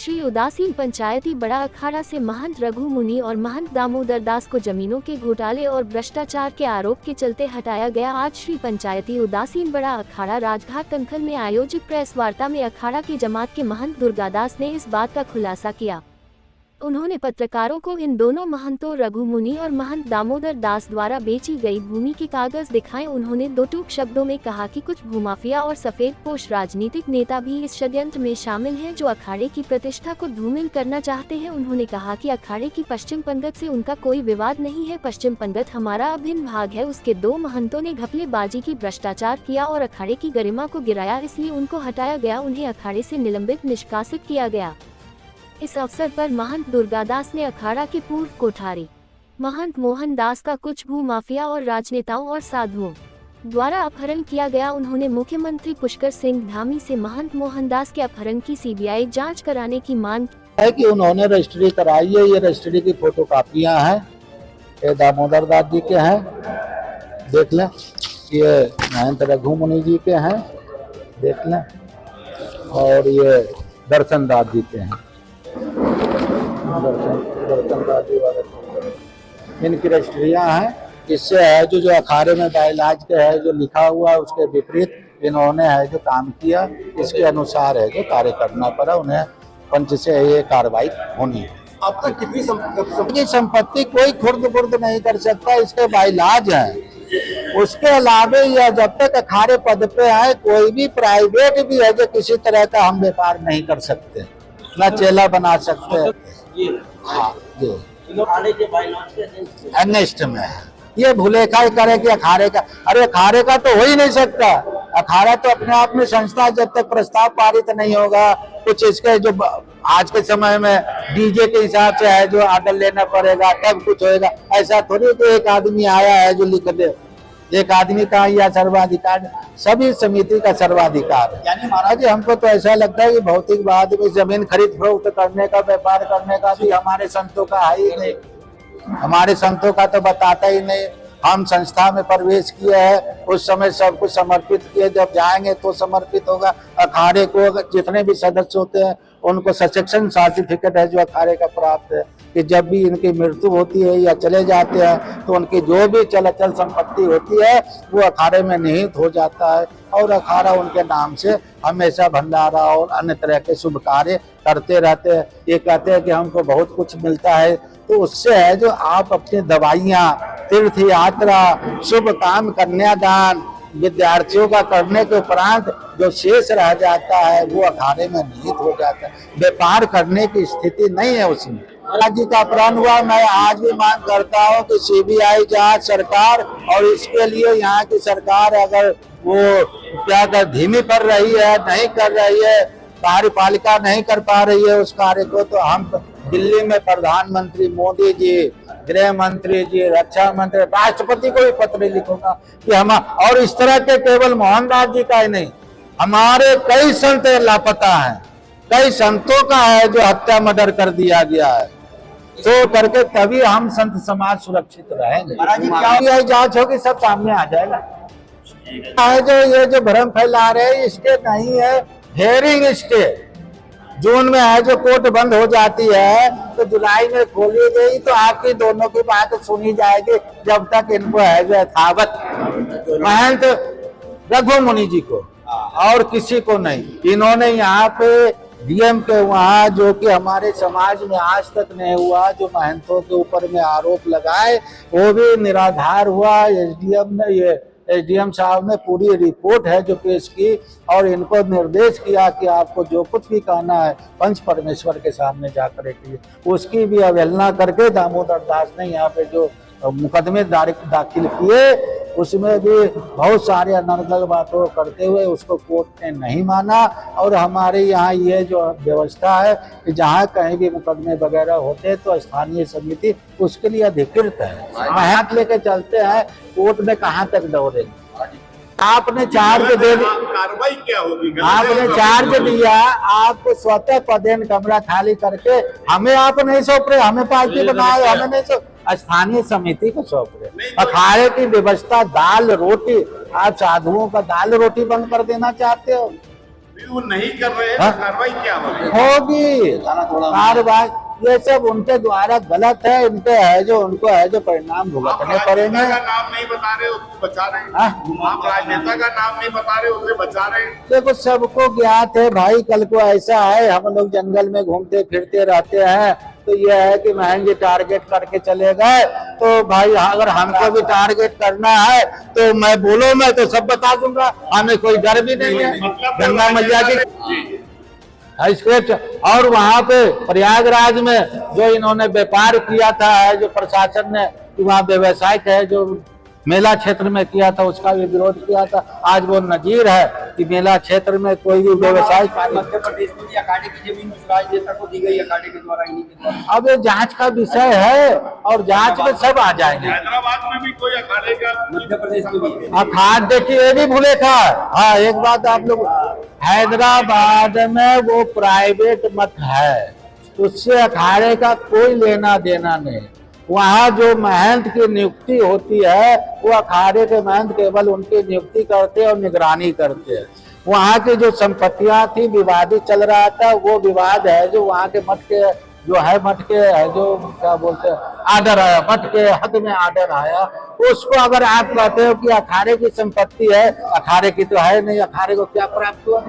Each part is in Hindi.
श्री उदासीन पंचायती बड़ा अखाड़ा से महंत रघु मुनि और महंत दामोदर दास को जमीनों के घोटाले और भ्रष्टाचार के आरोप के चलते हटाया गया। आज श्री पंचायती उदासीन बड़ा अखाड़ा राजघाट कंखल में आयोजित प्रेस वार्ता में अखाड़ा की जमात के महंत दुर्गादास ने इस बात का खुलासा किया। उन्होंने पत्रकारों को इन दोनों महंतों रघु मुनि और महंत दामोदर दास द्वारा बेची गई भूमि के कागज दिखाए। उन्होंने दो टूक शब्दों में कहा कि कुछ भूमाफिया और सफेद पोश राजनीतिक नेता भी इस षड्यंत्र में शामिल हैं जो अखाड़े की प्रतिष्ठा को धूमिल करना चाहते हैं। उन्होंने कहा कि अखाड़े की पश्चिम पंगत से उनका कोई विवाद नहीं है, पश्चिम पंगत हमारा अभिन्न भाग है। उसके दो महंतों ने घपलेबाजी की, भ्रष्टाचार किया और अखाड़े की गरिमा को गिराया, इसलिए उनको हटाया गया, उन्हें अखाड़े से निलंबित निष्कासित किया गया। इस अवसर पर महंत दुर्गादास ने अखाड़ा के पूर्व कोठारी महंत मोहन दास का कुछ भूमाफिया और राजनेताओं और साधुओं द्वारा अपहरण किया गया। उन्होंने मुख्यमंत्री पुष्कर सिंह धामी से महंत मोहन दास के अपहरण की सीबीआई जांच कराने की मांग है कि उन्होंने रजिस्ट्री कराई है। ये रजिस्ट्री की फोटो कापियां हैं, ये दामोदर दास जी के हैं, देख लें। ये महंत रघु मुनि जी के हैं, देख लें। और ये दर्शन दास जी के हैं, दर्शन दास जी वाले इनकी रजिस्ट्रियां हैं। इससे है जो अखाड़े में बाइलाज के है जो लिखा हुआ है उसके विपरीत इन्होंने है जो काम किया, इसके अनुसार है जो कार्य करना पड़ा। उन्हें पंच से ये कार्रवाई होनी है। अब तक कितनी संपत्ति कोई खुर्द बुर्द नहीं कर सकता, इसके बाइलाज है। उसके अलावा या जब तक अखाड़े पद पे है कोई भी प्राइवेट भी है जो किसी तरह का हम व्यापार नहीं कर सकते, ना चेला बना सकते हैं। हाँ जी, अनिष्ट में है। ये भूलेखा करे कि अखाड़े का, अरे अखाड़े का तो हो ही नहीं सकता। अखाड़ा तो अपने आप में संस्था, जब तक प्रस्ताव पारित नहीं होगा कुछ इसके जो आज के समय में डीजे के हिसाब से है जो आर्डर लेना पड़ेगा तब कुछ होएगा। ऐसा थोड़ी कि एक आदमी आया है जो लिख दे, एक आदमी का या सर्वाधिकार सभी समिति का सर्वाधिकार है। यानी महाराज हमको तो ऐसा लगता है कि भौतिकवाद में जमीन खरीद फरोख्त करने का, व्यापार करने का भी हमारे संतों का है ही नहीं। हमारे संतों का तो बताता ही नहीं। हम संस्था में प्रवेश किए हैं, उस समय सब कुछ समर्पित किए, जब जाएंगे तो समर्पित होगा। अखाड़े को जितने भी सदस्य होते हैं उनको ससेक्शन सर्टिफिकेट है जो अखाड़े का प्राप्त है कि जब भी इनकी मृत्यु होती है या चले जाते हैं तो उनकी जो भी चल अचल संपत्ति होती है वो अखाड़े में निहित हो जाता है और अखाड़ा उनके नाम से हमेशा भंडारा और अन्य तरह के शुभ कार्य करते रहते हैं। ये कहते हैं कि हमको बहुत कुछ मिलता है, तो उससे है जो आप अपनी दवाइयाँ, तीर्थ यात्रा, शुभ काम, कन्यादान विद्यार्थियों का करने के उपरांत जो शेष रह जाता है वो अखाड़े में निहित हो जाता है। व्यापार करने की स्थिति नहीं है उसमें। जी का अपहरण हुआ, मैं आज भी मांग करता हूँ कि सीबीआई जांच सरकार, और इसके लिए यहाँ की सरकार अगर वो क्या कर धीमी पड़ रही है, नहीं कर रही है, कार्यपालिका नहीं कर पा रही है उस कार्य को, तो हम दिल्ली में प्रधानमंत्री मोदी जी, गृह मंत्री जी, रक्षा मंत्री, राष्ट्रपति को भी पत्र लिखूंगा कि हम, और इस तरह के केवल मोहनदास जी का ही नहीं, हमारे कई संत लापता हैं, कई संतों का है जो हत्या मर्डर कर दिया गया है। तो करके तभी हम संत समाज सुरक्षित रहेंगे। क्या जांच होगी सब सामने आ जाएगा। है जो ये जो भ्रम फैला रहे हैं इसके नहीं है, हेयरिंग स्टे जून में है जो कोर्ट बंद हो जाती है तो जुलाई में खोली गई तो आपकी दोनों की बात सुनी जाएगी, जब तक इनको है जो यथावत महंत रघु मुनि जी को और किसी को नहीं। इन्होंने यहाँ पे डीएम के वहाँ जो कि हमारे समाज में आज तक नहीं हुआ, जो महंतों के ऊपर में आरोप लगाए वो भी निराधार हुआ। एसडीएम साहब ने पूरी रिपोर्ट है जो पेश की और इनको निर्देश किया कि आपको जो कुछ भी कहना है पंच परमेश्वर के सामने जाकर के, उसकी भी अवहेलना करके दामोदर दास ने यहाँ पे जो मुकदमे दाखिल किए उसमें भी बहुत सारे अनर्गल बातों करते हुए उसको कोर्ट ने नहीं माना। और हमारे यहाँ ये जो व्यवस्था है कि जहाँ कहीं भी मुकदमे वगैरह होते हैं तो स्थानीय समिति उसके लिए अधिकृत है। हाथ लेके चलते हैं कोर्ट में, कहाँ तक दौड़ेंगे। आपने चार्ज दे दिया, कार्रवाई क्या होगी? आपने चार्ज दिया, आपको स्वतः पदेन कमरा खाली करके हमें आप नहीं सौंप रहे, हमें पार्टी बनाए, हमें नहीं सौंप, स्थानीय समिति को सौंप रहे। अखाड़े की व्यवस्था दाल रोटी, आप साधुओं का दाल रोटी बंद कर देना चाहते हो? वो नहीं कर रहे हैं हाँ? तो कार्रवाई क्या होगी? होगी कार्रवाई। ये सब उनके द्वारा गलत है, इनके है जो उनको है जो परिणाम आप भुगतने राजनेता पड़ेंगे। का नाम नहीं बता रहे, उसको बचा रहे हैं। हाँ? आप राजनेता का नाम नहीं बता रहे, उसे बचा रहे हैं। देखो सबको ज्ञात है भाई, कल को ऐसा है हम लोग जंगल में घूमते फिरते रहते हैं तो ये है कि महंगी टारगेट करके चले गए, तो भाई अगर हमको भी टारगेट करना है तो मैं बोलो, मैं तो सब बता दूंगा, हमें कोई डर भी नहीं है। मतलब गंगा मैया की जी। स्क्रिप्ट। और वहां पे प्रयागराज में जो इन्होंने व्यापार किया था, जो प्रशासन ने वहाँ व्यवसाय है जो मेला क्षेत्र में किया था, उसका भी विरोध किया था। आज वो नजीर है कि मेला क्षेत्र में कोई भी व्यवसाय मध्य प्रदेश में अखाड़े की जमीन उस राजनेता को दी गई, अखाड़े के द्वारा, इन्हीं के द्वारा। अब ये जांच का विषय है और जांच में सब आ जाएंगे। हैदराबाद में भी कोई अखाड़े का मध्य प्रदेश में भी अखाड़ देखिए ये भी भूले था। हाँ एक बात आप लोग, हैदराबाद में वो प्राइवेट मत है, उससे अखाड़े का कोई लेना देना नहीं। वहाँ जो महंत की नियुक्ति होती है वो अखाड़े के महंत केवल उनकी नियुक्ति करते हैं और निगरानी करते हैं। वहाँ की जो संपत्तियां थी, विवादित चल रहा था, वो विवाद है जो वहाँ के मठ के जो है, मठ के है जो क्या बोलते हैं आर्डर आया, मठ के हक में आर्डर आया, उसको अगर आप कहते हो कि अखाड़े की संपत्ति है, अखाड़े की तो है नहीं, अखाड़े को क्या प्राप्त हुआ?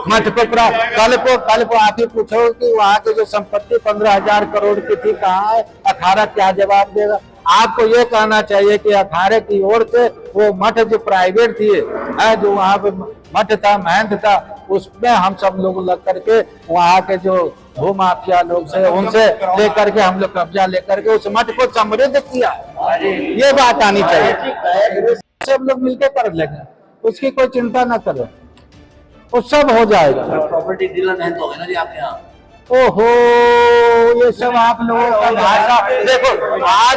मठ को प्राप्त। कल को आप ही पूछो कि वहाँ की जो संपत्ति 15,000 करोड़ की थी कहाँ है, अखाड़ा क्या जवाब देगा? आपको ये कहना चाहिए कि अखाड़े की ओर से वो मठ जो प्राइवेट थी, जो वहाँ पे मठ था, महंत था, उसमें हम सब लोग लग करके वहाँ के जो भूमाफिया लोग से उनसे लेकर के हम लोग कब्जा लेकर के उस मठ को समृद्ध किया। ये बात आनी चाहिए। सब लोग मिलकर कर लेंगे, उसकी कोई चिंता न करो, वो सब हो जाएगा। प्रॉपर्टी डीलर नहीं तो ना जी आपके यहाँ। ओहो, ये सब आप लोगों का भाषा देखो आज